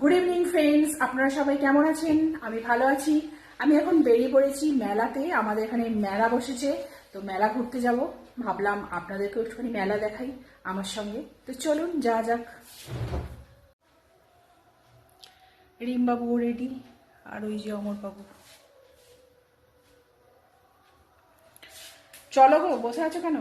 Good evening friends, আপনারা সবাই কেমন আছেন? আমি ভালো আছি। আমি এখন বেরিয়ে পড়েছি মেলাতে। আমাদের এখানে মেলা বসেছে, তো মেলা ঘুরতে যাব। ভাবলাম আপনাদেরকে একটুখানি মেলা দেখাই আমার সঙ্গে। তো চলুন যা যাক। রিমবাবু রেডি, আর ওই যে অমরবাবু। চলো গো, বসে আছো কেন?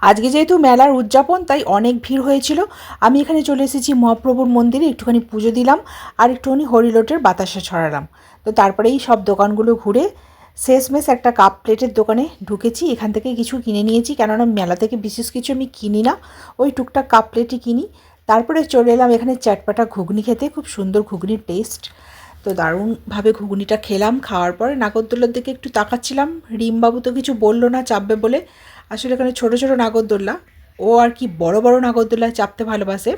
আজকে যেহেতু মেলার উদযাপন, তাই অনেক ভিড় হয়েছিল। আমি এখানে চলে এসেছি মহাপ্রভুর মন্দিরে, একটুখানি পুজো দিলাম আর একটুখানি হরিলোটের বাতাসা ছড়ালাম। তো তারপরেই সব দোকানগুলো ঘুরে শেষমেশ একটা কাপ প্লেটের দোকানে ঢুকেছি। এখান থেকে কিছু কিনে নিয়েছি, কেননা মেলা থেকে বিশেষ কিছু আমি কিনি না, ওই টুকটাক কাপ প্লেটই কিনি। তারপরে চলে এলাম এখানে চাটপাটা ঘুগনি খেতে। খুব সুন্দর ঘুগনির টেস্ট, তো দারুণভাবে ঘুগনিটা খেলাম। খাওয়ার পরে নাগরদোলার দিকে একটু তাকাচ্ছিলাম। রিমবাবু তো কিছু বললো না চাপবে বলে। আসলে এখানে ছোট ছোট নাগরদোল্লা, ও আর কি বড় বড় নাগরদোল্লায় চাপতে ভালোবাসে।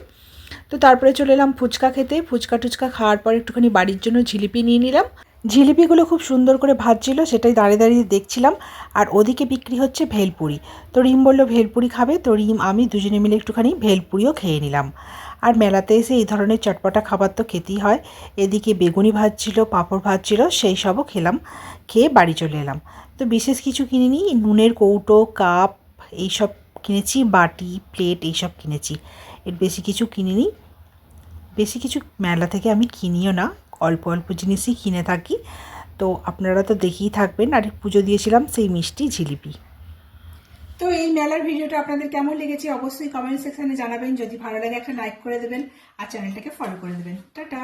তো তারপরে চলে এলাম ফুচকা খেতে। ফুচকা টুচকা খাওয়ার পর একটুখানি বাড়ির জন্য জিলিপি নিয়ে নিলাম। জিলিপিগুলো খুব সুন্দর করে ভাজছিল, সেটাই দাঁড়িয়ে দাঁড়িয়ে দেখছিলাম। আর ওদিকে বিক্রি হচ্ছে ভেলপুরি। তো রিম বললো ভেলপুরি খাবে, তো রিম আমি দুজনে মিলে একটুখানি ভেলপুরিও খেয়ে নিলাম। আর মেলাতে এসে এই ধরনের চটপটা খাবার তো খেতেই হয়। এদিকে বেগুনি ভাজছিল, পাঁপড় ভাজছিল, সেই সবও খেলাম। খেয়ে বাড়ি চলে এলাম। তো বিশেষ কিছু কিনিনি, নুনের কৌটো, কাপ এইসব কিনেছি, বাটি প্লেট এইসব কিনেছি। এর বেশি কিছু কিনিনি। বেশি কিছু মেলা থেকে আমি কিনিও না, অল্প অল্প জিনিসই কিনে থাকি। তো আপনারা তো দেখেই থাকবেন। আর পুজো দিয়েছিলাম সেই মিষ্টি জিলিপি। তো এই মেলার ভিডিওটা আপনাদের কেমন লেগেছে অবশ্যই কমেন্ট সেকশনে জানাবেন। যদি ভালো লাগে একটা লাইক করে দেবেন আর চ্যানেলটাকে ফলো করে দেবেন। টাটা।